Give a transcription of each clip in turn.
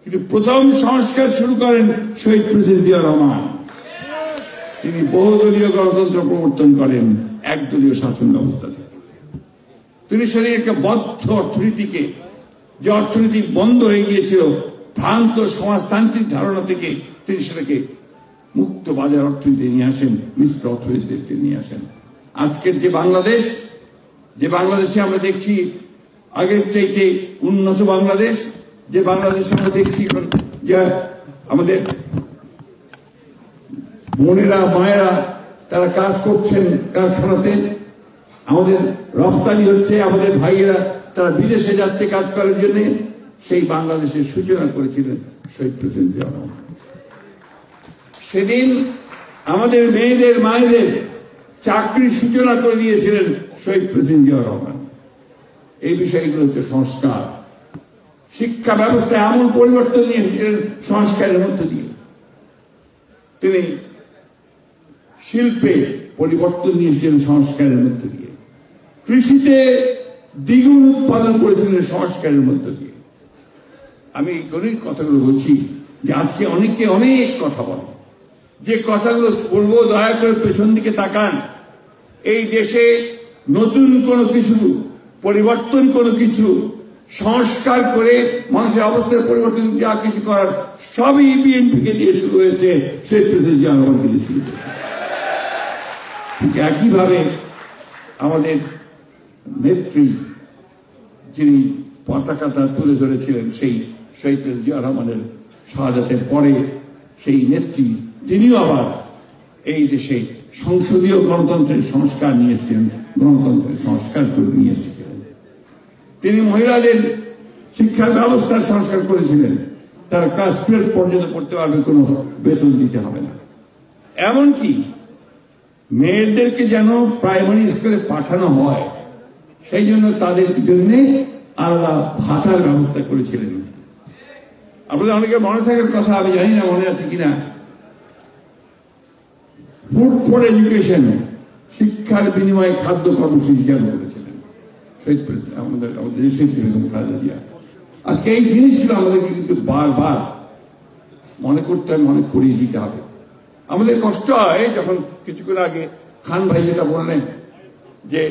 কিন্তু প্রথম সংস্কার শুরু করেন শহীদ প্রেসিডেন্ট জিয়া রহমান। তিনি বহুদলীয় গণতন্ত্র প্রবর্তন করেন একদলীয় শাসন ব্যবস্থা থেকে। তিনি সেদিন একটা বদ্ধ অর্থনীতিকে, যে অর্থনীতি বন্ধ হয়ে গিয়েছিল ভ্রান্ত সমাজতান্ত্রিক ধারণা থেকে, তিনি সেটাকে মুক্ত বাজার অর্থনীতি নিয়ে আসেন, মিশ্র অর্থনীতিতে নিয়ে আসেন। আজকের যে বাংলাদেশে আমরা দেখছি আগের চাইতে উন্নত বাংলাদেশ, যে বাংলাদেশে আমরা দেখছি যে আমাদের বোনেরা মায়েরা তারা কাজ করছেন কারখানাতে, আমাদের রপ্তানি হচ্ছে, আমাদের ভাইয়েরা তারা বিদেশে যাচ্ছে কাজ করার জন্য, সেই বাংলাদেশের সূচনা করেছিলেন শহীদ প্রেসিডেন্ট জিয়া রহমান। সেদিন আমাদের মেয়েদের মায়েদের চাকরির সূচনা করে দিয়েছিলেন শহীদ প্রেসিডেন্ট জিয়া রহমান। এই বিষয়গুলো হচ্ছে সংস্কার। শিক্ষা ব্যবস্থায় আমূল পরিবর্তন নিয়ে এসেছিলেন সংস্কারের মধ্য দিয়ে। তিনি শিল্পে পরিবর্তন নিয়ে এসেছিলেন সংস্কারের মধ্য দিয়ে। কৃষিতে দ্বিগুণ উৎপাদন করেছিলেন সংস্কারের মধ্য দিয়ে। আমি এই কথাগুলো বলছি যে আজকে অনেকে অনেক কথা বলে, যে কথাগুলো বলবো দয়া করে পেছন দিকে তাকান। এই দেশে নতুন কোনো কিছু পরিবর্তন, কোনো কিছু সংস্কার করে মানুষের অবস্থার পরিবর্তন যা কিছু করার সবই বিএনপিকে দিয়ে শুরু হয়েছে, শহীদ প্রেসিডেন্ট জিয়া রহমানকে দিয়ে শুরু হয়েছে। ঠিক একইভাবে আমাদের নেত্রী যিনি পতাকাটা তুলে ধরেছিলেন, সেই শহীদ প্রেসিডেন্ট জিয়া রহমানের শাহাদাতের পরে সেই নেত্রী তিনিও আবার এই দেশে সংসদীয় গণতন্ত্রের সংস্কার নিয়ে এসেছিলেন, গণতন্ত্রের সংস্কার করে নিয়ে এসেছিলেন। তিনি মহিলাদের শিক্ষার ব্যবস্থার সংস্কার করেছিলেন, তারা ক্লাস 12 পর্যন্ত পড়তে পারবে, কোনো বেতন দিতে হবে না। এমনকি মেয়েদেরকে যেন প্রাইমারি স্কুলে পাঠানো হয়, সেই জন্য তাদের জন্য আলাদা ভাতার ব্যবস্থা করেছিলেন। আপনাদের অনেকে মনে থাকার কথা, আমি জানি না মনে আছে কিনা, ফুড ফর এডুকেশন, শিক্ষার বিনিময়ে খাদ্য কর্মসূচি চালু করেছিলেন শহীদ প্রেসিডেন্ট আমাদের বেগম খালেদা জিয়া। আর এই জিনিসগুলো আমাদেরকে কিন্তু বারবার মনে করতে হবে, মনে করিয়ে দিতে হবে। আমাদের কষ্ট হয় যখন কিছুক্ষণ আগে খান ভাই যেটা বললেন যে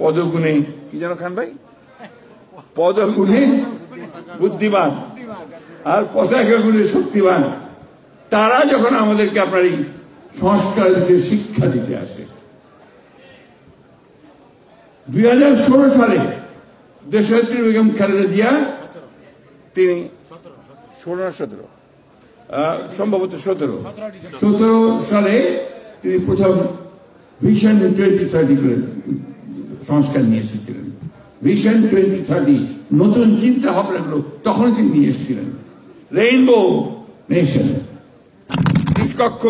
পদগুণে, কি যেন খান ভাই, পদগুণে বুদ্ধিমান আর পতাকা গুণে শক্তিবান, তারা যখন আমাদেরকে আপনার এই সংস্কার বিষয়ে শিক্ষা দিতে আসে। 2016 সালে দেশনেত্রী বেগম খালেদা জিয়া, তিনি 17 সম্ভবত 17 সালে তিনি প্রথম ভিশন 2030 করে সংস্কার নিয়ে এসেছিলেন। ভিশন 2030 নতুন চিন্তা ভাবনাগুলো তখন তিনি নিয়ে এসেছিলেন। রেইনবো নেশন, দ্বিকক্ষ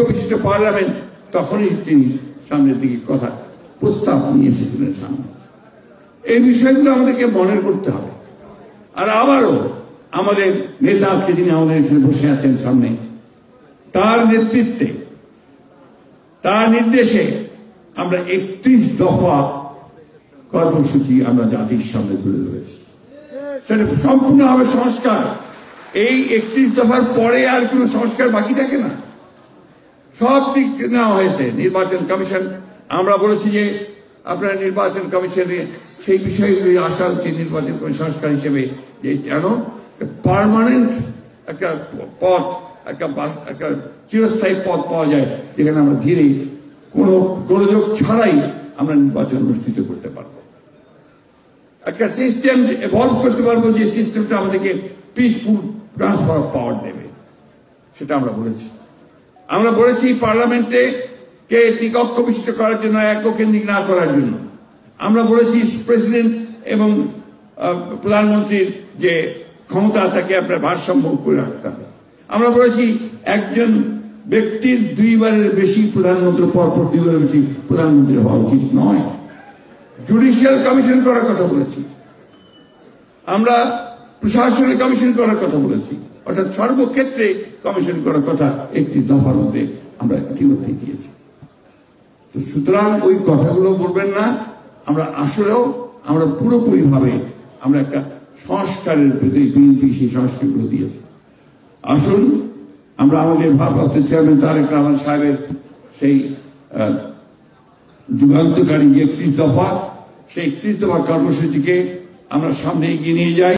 বিশিষ্ট পার্লামেন্ট, তখনই তিনি সামনের দিকে কথা প্রস্তাব নিয়ে এসেছিলেন সামনে। এই বিষয়গুলো আমাদেরকে মনে করতে হবে। আর আবারও আমাদের নেতা আজকে যিনি আমাদের এখানে বসে আছেন সামনে, তার নেতৃত্বে, তার নির্দেশে আমরা 31 দফা কর্মসূচি আমরা জাতির সামনে তুলে ধরেছি। সেটা সম্পূর্ণভাবে সংস্কার। এই 31 দফার পরে আর কোন সংস্কার বাকি থাকে না, সব দিক নেওয়া হয়েছে। নির্বাচন কমিশন, আমরা বলেছি যে আপনার নির্বাচন কমিশনে সেই বিষয়গুলি আসা হচ্ছে নির্বাচন কমিশন সংস্কার হিসেবে, যে যেন পার্মানেন্ট একটা পথ, একটা চিরস্থায়ী পথ পাওয়া যায়, যেখানে আমরা ধীরে কোনো গোলযোগ ছাড়াই আমরা নির্বাচন অনুষ্ঠিত করতে পারবো। একটা সিস্টেম এভলভ করতে পারবো, যে সিস্টেমটা আমাদেরকে পিসফুল ট্রান্সফার অফ পাওয়ার দেবে, সেটা আমরা বলেছি। আমরা বলেছি পার্লামেন্টে কে দ্বিকক্ষ বিশিষ্ট করার জন্য, এককেন্দ্রিক না করার জন্য। আমরা বলেছি প্রেসিডেন্ট এবং প্রধানমন্ত্রীর যে ক্ষমতা, তাকে আপনার ভারসাম্য করে রাখতে হবে। আমরা বলেছি একজন ব্যক্তির 2 বারের বেশি প্রধানমন্ত্রী, পরপর 2 বারের বেশি প্রধানমন্ত্রী হওয়া উচিত নয়। জুডিশিয়াল কমিশন করার কথা বলেছি, আমরা প্রশাসনিক কমিশন করার কথা বলেছি, অর্থাৎ সর্বক্ষেত্রে কমিশন করার কথা 31 দফার মধ্যে আমরা ইতিমধ্যে দিয়েছি। তো সুতরাং ওই কথাগুলো বলবেন না, আমরা আসলেও আমরা পুরোপুরি ভাবে আমরা একটা সংস্কারের প্রতি বিএনপি সেই সংস্কারগুলো দিয়েছি। আসুন আমরা আমাদের ভারপ্রাপ্ত চেয়ারম্যান তারেক রহমান সাহেবের সেই যুগান্তকারী যে 31 দফা, সেই 31 দফা কর্মসূচিকে আমরা সামনে এগিয়ে নিয়ে যাই।